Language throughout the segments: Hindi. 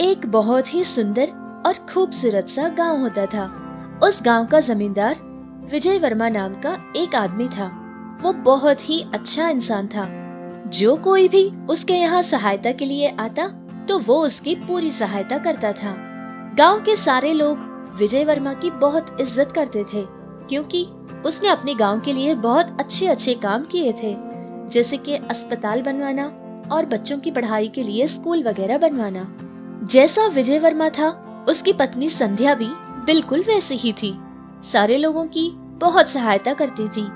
एक बहुत ही सुंदर और खूबसूरत सा गांव होता था। उस गांव का जमींदार विजय वर्मा नाम का एक आदमी था। वो बहुत ही अच्छा इंसान था। जो कोई भी उसके यहाँ सहायता के लिए आता तो वो उसकी पूरी सहायता करता था। गांव के सारे लोग विजय वर्मा की बहुत इज्जत करते थे, क्योंकि उसने अपने गांव के लिए बहुत अच्छे अच्छे काम किए थे, जैसे कि अस्पताल बनवाना और बच्चों की पढ़ाई के लिए स्कूल वगैरह बनवाना। जैसा विजय वर्मा था, उसकी पत्नी संध्या भी बिल्कुल वैसे ही थी। सारे लोगों की बहुत सहायता करती थी।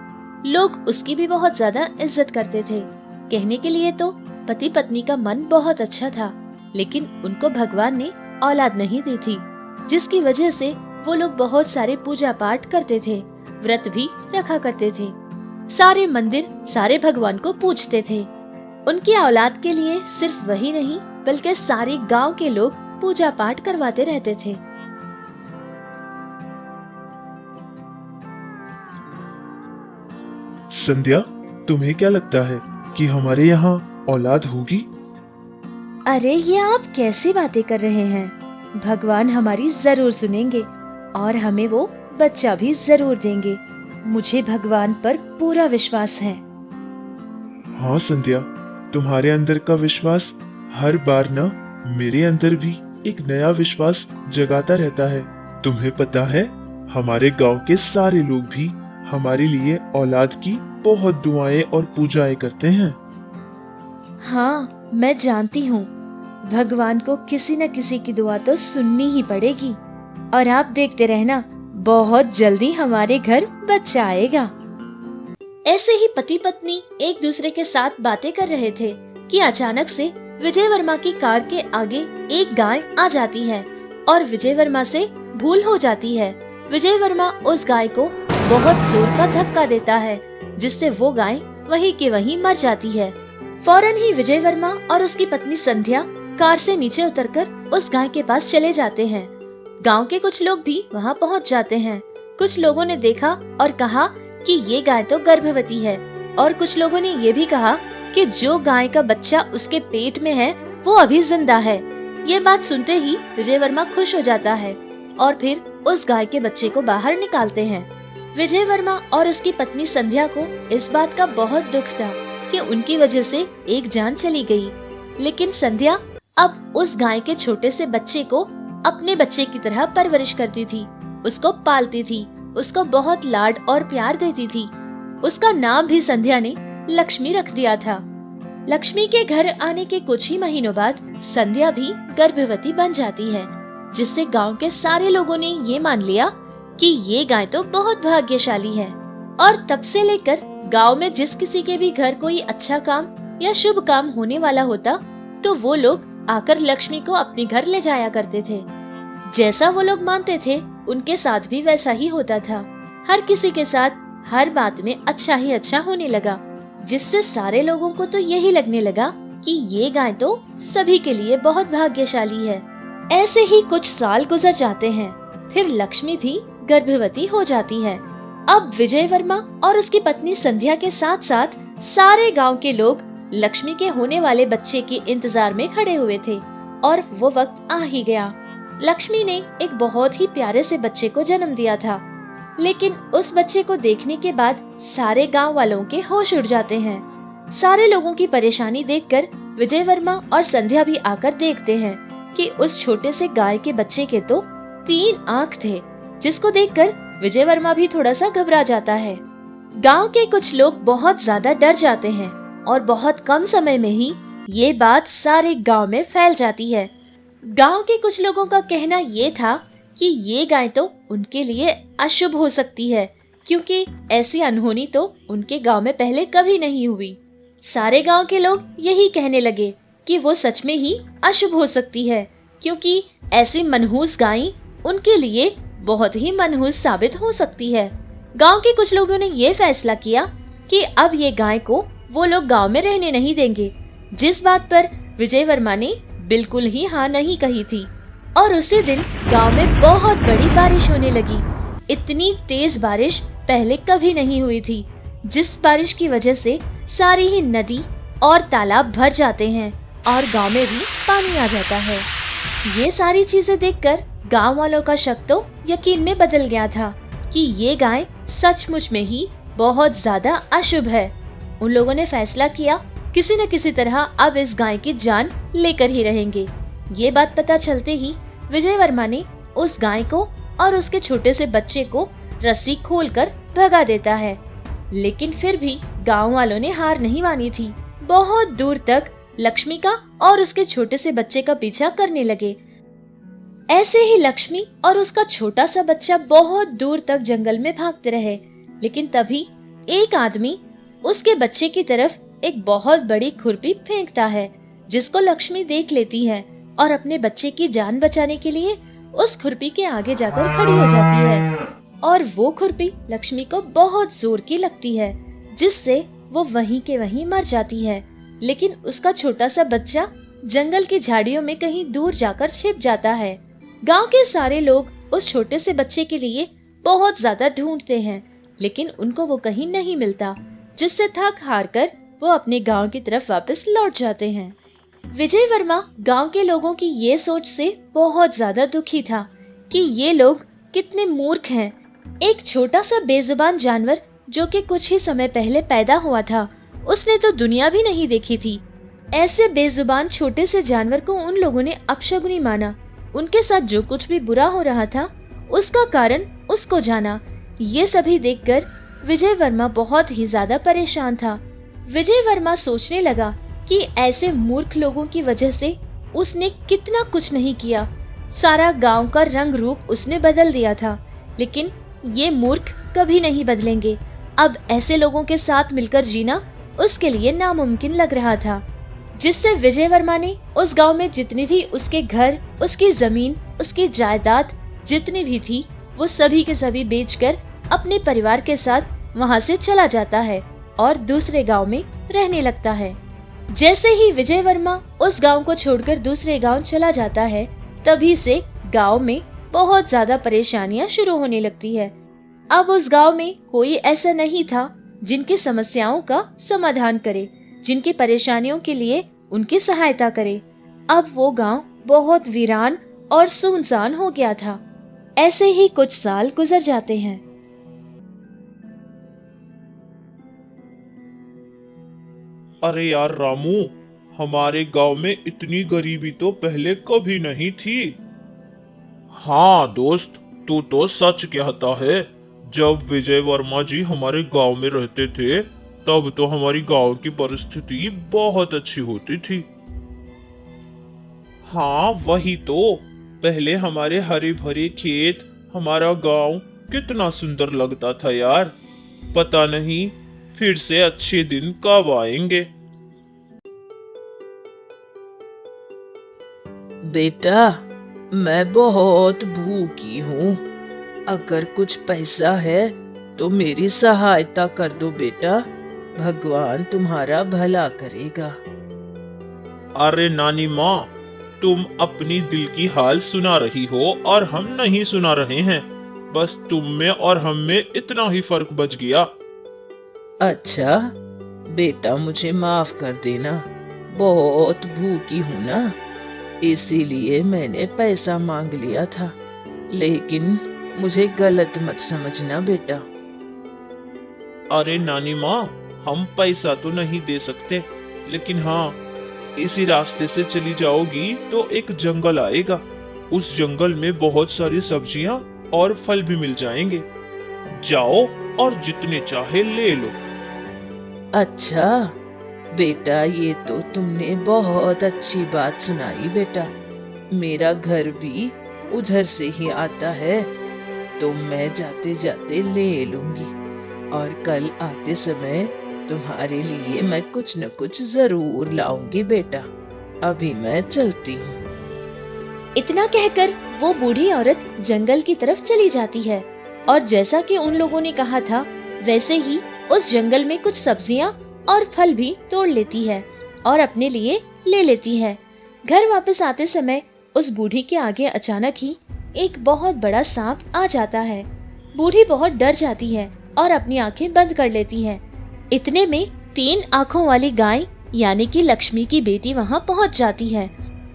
लोग उसकी भी बहुत ज्यादा इज्जत करते थे। कहने के लिए तो पति पत्नी का मन बहुत अच्छा था, लेकिन उनको भगवान ने औलाद नहीं दी थी, जिसकी वजह से वो लोग बहुत सारे पूजा पाठ करते थे, व्रत भी रखा करते थे। सारे मंदिर सारे भगवान को पूजते थे। उनकी औलाद के लिए सिर्फ वही नहीं, बल्कि सारे गांव के लोग पूजा पाठ करवाते रहते थे। संध्या, तुम्हें क्या लगता है कि हमारे यहाँ औलाद होगी? अरे, ये आप कैसी बातें कर रहे हैं? भगवान हमारी जरूर सुनेंगे और हमें वो बच्चा भी जरूर देंगे। मुझे भगवान पर पूरा विश्वास है। हाँ संध्या, तुम्हारे अंदर का विश्वास हर बार ना मेरे अंदर भी एक नया विश्वास जगाता रहता है। तुम्हें पता है, हमारे गांव के सारे लोग भी हमारे लिए औलाद की बहुत दुआएं और पूजाएं करते हैं। हाँ, मैं जानती हूँ। भगवान को किसी न किसी की दुआ तो सुननी ही पड़ेगी। और आप देखते रहना, बहुत जल्दी हमारे घर बच्चा आएगा। ऐसे ही पति पत्नी एक दूसरे के साथ बातें कर रहे थे कि अचानक से विजय वर्मा की कार के आगे एक गाय आ जाती है और विजय वर्मा से भूल हो जाती है। विजय वर्मा उस गाय को बहुत जोर का धक्का देता है, जिससे वो गाय वहीं के वहीं मर जाती है। फौरन ही विजय वर्मा और उसकी पत्नी संध्या कार से नीचे उतरकर उस गाय के पास चले जाते हैं। गांव के कुछ लोग भी वहां पहुंच जाते हैं। कुछ लोगों ने देखा और कहा कि ये गाय तो गर्भवती है, और कुछ लोगों ने ये भी कहा कि जो गाय का बच्चा उसके पेट में है वो अभी जिंदा है। ये बात सुनते ही विजय वर्मा खुश हो जाता है और फिर उस गाय के बच्चे को बाहर निकालते हैं। विजय वर्मा और उसकी पत्नी संध्या को इस बात का बहुत दुख था कि उनकी वजह से एक जान चली गई। लेकिन संध्या अब उस गाय के छोटे से बच्चे को अपने बच्चे की तरह परवरिश करती थी, उसको पालती थी, उसको बहुत लाड और प्यार देती थी। उसका नाम भी संध्या ने लक्ष्मी रख दिया था। लक्ष्मी के घर आने के कुछ ही महीनों बाद संध्या भी गर्भवती बन जाती है, जिससे गांव के सारे लोगों ने ये मान लिया कि ये गाय तो बहुत भाग्यशाली है। और तब से लेकर गांव में जिस किसी के भी घर कोई अच्छा काम या शुभ काम होने वाला होता तो वो लोग आकर लक्ष्मी को अपने घर ले जाया करते थे। जैसा वो लोग मानते थे, उनके साथ भी वैसा ही होता था। हर किसी के साथ हर बात में अच्छा ही अच्छा होने लगा, जिससे सारे लोगों को तो यही लगने लगा कि ये गाय तो सभी के लिए बहुत भाग्यशाली है। ऐसे ही कुछ साल गुजर जाते हैं। फिर लक्ष्मी भी गर्भवती हो जाती है। अब विजय वर्मा और उसकी पत्नी संध्या के साथ साथ सारे गांव के लोग लक्ष्मी के होने वाले बच्चे के इंतजार में खड़े हुए थे, और वो वक्त आ ही गया। लक्ष्मी ने एक बहुत ही प्यारे से बच्चे को जन्म दिया था, लेकिन उस बच्चे को देखने के बाद सारे गांव वालों के होश उड़ जाते हैं। सारे लोगों की परेशानी देखकर विजय वर्मा और संध्या भी आकर देखते हैं कि उस छोटे से गाय के बच्चे के तो 3 आँख थे, जिसको देखकर विजय वर्मा भी थोड़ा सा घबरा जाता है। गांव के कुछ लोग बहुत ज्यादा डर जाते हैं और बहुत कम समय में ही ये बात सारे गांव में फैल जाती है। गांव के कुछ लोगों का कहना ये था कि ये गाय तो उनके लिए अशुभ हो सकती है, क्योंकि ऐसी अनहोनी तो उनके गांव में पहले कभी नहीं हुई। सारे गांव के लोग यही कहने लगे कि वो सच में ही अशुभ हो सकती है, क्योंकि ऐसी मनहूस गाय उनके लिए बहुत ही मनहूस साबित हो सकती है। गांव के कुछ लोगों ने ये फैसला किया कि अब ये गाय को वो लोग गांव में रहने नहीं देंगे, जिस बात पर विजय वर्मा ने बिल्कुल ही हाँ नहीं कही थी। और उसी दिन गांव में बहुत बड़ी बारिश होने लगी। इतनी तेज बारिश पहले कभी नहीं हुई थी, जिस बारिश की वजह से सारी ही नदी और तालाब भर जाते हैं और गांव में भी पानी आ जाता है। ये सारी चीजें देखकर गांव वालों का शक तो यकीन में बदल गया था कि ये गाय सचमुच में ही बहुत ज्यादा अशुभ है। उन लोगों ने फैसला किया किसी न किसी तरह अब इस गाय की जान लेकर ही रहेंगे। ये बात पता चलते ही विजय वर्मा ने उस गाय को और उसके छोटे से बच्चे को रस्सी खोलकर भगा देता है। लेकिन फिर भी गांव वालों ने हार नहीं मानी थी। बहुत दूर तक लक्ष्मी का और उसके छोटे से बच्चे का पीछा करने लगे। ऐसे ही लक्ष्मी और उसका छोटा सा बच्चा बहुत दूर तक जंगल में भागते रहे। लेकिन तभी एक आदमी उसके बच्चे की तरफ एक बहुत बड़ी खुरपी फेंकता है, जिसको लक्ष्मी देख लेती है और अपने बच्चे की जान बचाने के लिए उस खुरपी के आगे जाकर खड़ी हो जाती है। और वो खुरपी लक्ष्मी को बहुत जोर की लगती है, जिससे वो वहीं के वहीं मर जाती है। लेकिन उसका छोटा सा बच्चा जंगल की झाड़ियों में कहीं दूर जाकर छिप जाता है। गांव के सारे लोग उस छोटे से बच्चे के लिए बहुत ज्यादा ढूंढते हैं, लेकिन उनको वो कहीं नहीं मिलता, जिससे थक हार कर वो अपने गांव की तरफ वापस लौट जाते हैं। विजय वर्मा गांव के लोगों की ये सोच से बहुत ज्यादा दुखी था कि ये लोग कितने मूर्ख हैं। एक छोटा सा बेजुबान जानवर जो कि कुछ ही समय पहले पैदा हुआ था, उसने तो दुनिया भी नहीं देखी थी। ऐसे बेजुबान छोटे से जानवर को उन लोगों ने अपशगुनी माना। उनके साथ जो कुछ भी बुरा हो रहा था उसका कारण उसको जाना। ये सभी देखकर विजय वर्मा बहुत ही ज्यादा परेशान था। विजय वर्मा सोचने लगा कि ऐसे मूर्ख लोगों की वजह से उसने कितना कुछ नहीं किया। सारा गांव का रंग रूप उसने बदल दिया था, लेकिन ये मूर्ख कभी नहीं बदलेंगे। अब ऐसे लोगों के साथ मिलकर जीना उसके लिए नामुमकिन लग रहा था, जिससे विजय वर्मा ने उस गांव में जितनी भी उसके घर, उसकी जमीन, उसकी जायदाद जितनी भी थी, वो सभी के सभी बेचकर अपने परिवार के साथ वहां से चला जाता है और दूसरे गांव में रहने लगता है। जैसे ही विजय वर्मा उस गांव को छोड़कर दूसरे गांव चला जाता है, तभी से गांव में बहुत ज्यादा परेशानियां शुरू होने लगती है। अब उस गांव में कोई ऐसा नहीं था जिनकी समस्याओं का समाधान करे, जिनकी परेशानियों के लिए उनकी सहायता करे। अब वो गांव बहुत वीरान और सुनसान हो गया था। ऐसे ही कुछ साल गुजर जाते हैं। अरे यार रामू, हमारे गांव में इतनी गरीबी तो पहले कभी नहीं थी। हाँ दोस्त, तू तो सच कहता है। जब विजय वर्मा जी हमारे गांव में रहते थे, तब तो हमारी गांव की परिस्थिति बहुत अच्छी होती थी। हाँ वही तो, पहले हमारे हरे भरे खेत, हमारा गांव कितना सुंदर लगता था यार। पता नहीं फिर से अच्छे दिन कब आएंगे। बेटा, मैं बहुत भूखी हूँ। अगर कुछ पैसा है तो मेरी सहायता कर दो बेटा। भगवान तुम्हारा भला करेगा। अरे नानी माँ, तुम अपनी दिल की हाल सुना रही हो और हम नहीं सुना रहे हैं। बस तुम में और हम में इतना ही फर्क बच गया। अच्छा बेटा, मुझे माफ कर देना। बहुत भूखी हूँ ना, इसीलिए मैंने पैसा मांग लिया था। लेकिन मुझे गलत मत समझना बेटा। अरे नानी माँ, हम पैसा तो नहीं दे सकते, लेकिन हाँ, इसी रास्ते से चली जाओगी तो एक जंगल आएगा। उस जंगल में बहुत सारी सब्जियां और फल भी मिल जाएंगे। जाओ और जितने चाहे ले लो। अच्छा बेटा, ये तो तुमने बहुत अच्छी बात सुनाई बेटा। मेरा घर भी उधर से ही आता है, तो मैं जाते जाते ले लूंगी। और कल आते समय तुम्हारे लिए मैं कुछ न कुछ जरूर लाऊंगी बेटा। अभी मैं चलती हूँ। इतना कहकर वो बूढ़ी औरत जंगल की तरफ चली जाती है और जैसा कि उन लोगों ने कहा था, वैसे ही उस जंगल में कुछ सब्जियां और फल भी तोड़ लेती है और अपने लिए ले लेती है। घर वापस आते समय उस बूढ़ी के आगे अचानक ही एक बहुत बड़ा सांप आ जाता है। बूढ़ी बहुत डर जाती है और अपनी आंखें बंद कर लेती है। इतने में 3 आंखों वाली गाय यानी कि लक्ष्मी की बेटी वहां पहुंच जाती है।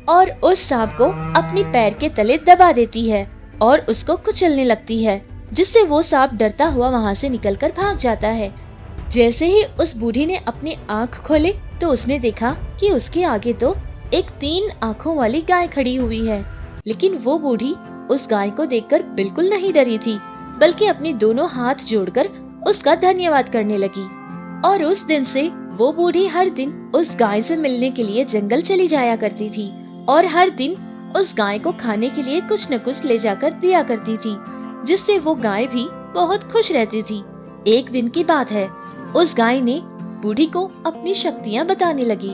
और उस सांप को अपनी पैर के तले दबा देती है और उसको कुचलने लगती है, जिससे वो सांप डरता हुआ वहाँ से निकलकर भाग जाता है। जैसे ही उस बूढ़ी ने अपनी आँख खोले तो उसने देखा कि उसके आगे तो एक 3 आँखों वाली गाय खड़ी हुई है, लेकिन वो बूढ़ी उस गाय को देखकर बिल्कुल नहीं डरी थी, बल्कि अपनी दोनों हाथ जोड़कर उसका धन्यवाद करने लगी। और उस दिन से वो बूढ़ी हर दिन उस गाय से मिलने के लिए जंगल चली जाया करती थी और हर दिन उस गाय को खाने के लिए कुछ न कुछ ले जाकर दिया करती थी, जिससे वो गाय भी बहुत खुश रहती थी। एक दिन की बात है, उस गाय ने बूढ़ी को अपनी शक्तियाँ बताने लगी,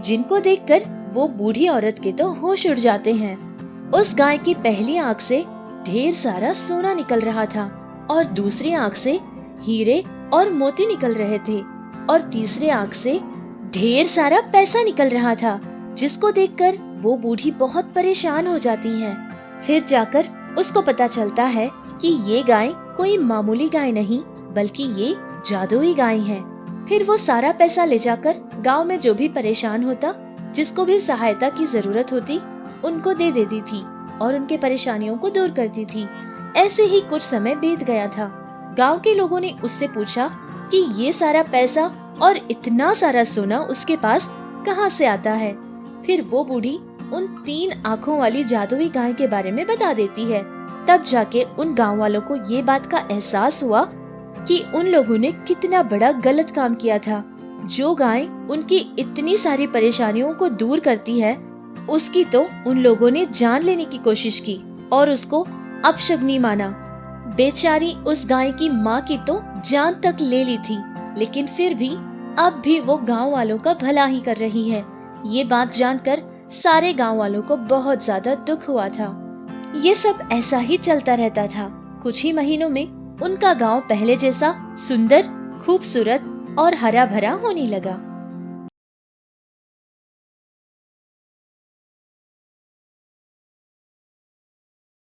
जिनको देखकर वो बूढ़ी औरत के तो होश उड़ जाते हैं। उस गाय की पहली आँख से ढेर सारा सोना निकल रहा था और दूसरी आँख से हीरे और मोती निकल रहे थे और तीसरी आँख से ढेर सारा पैसा निकल रहा था, जिसको देखकर वो बूढ़ी बहुत परेशान हो जाती है। फिर जाकर उसको पता चलता है कि ये गाय कोई मामूली गाय नहीं, बल्कि ये जादुई गाय है। फिर वो सारा पैसा ले जाकर गांव में जो भी परेशान होता, जिसको भी सहायता की जरूरत होती, उनको दे देती थी और उनके परेशानियों को दूर करती थी। ऐसे ही कुछ समय बीत गया था। गांव के लोगों ने उससे पूछा कि ये सारा पैसा और इतना सारा सोना उसके पास कहाँ से आता है। फिर वो बूढ़ी उन 3 आँखों वाली जादुई गाय के बारे में बता देती है। तब जाके उन गांव वालों को ये बात का एहसास हुआ कि उन लोगों ने कितना बड़ा गलत काम किया था। जो गाय उनकी इतनी सारी परेशानियों को दूर करती है, उसकी तो उन लोगों ने जान लेने की कोशिश की और उसको अपशगुनी माना। बेचारी उस गाय की माँ की तो जान तक ले ली थी, लेकिन फिर भी अब भी वो गांव वालों का भला ही कर रही है। ये बात जानकर सारे गांव वालों को बहुत ज्यादा दुख हुआ था। ये सब ऐसा ही चलता रहता था। कुछ ही महीनों में उनका गांव पहले जैसा सुंदर, खूबसूरत और हरा भरा होने लगा।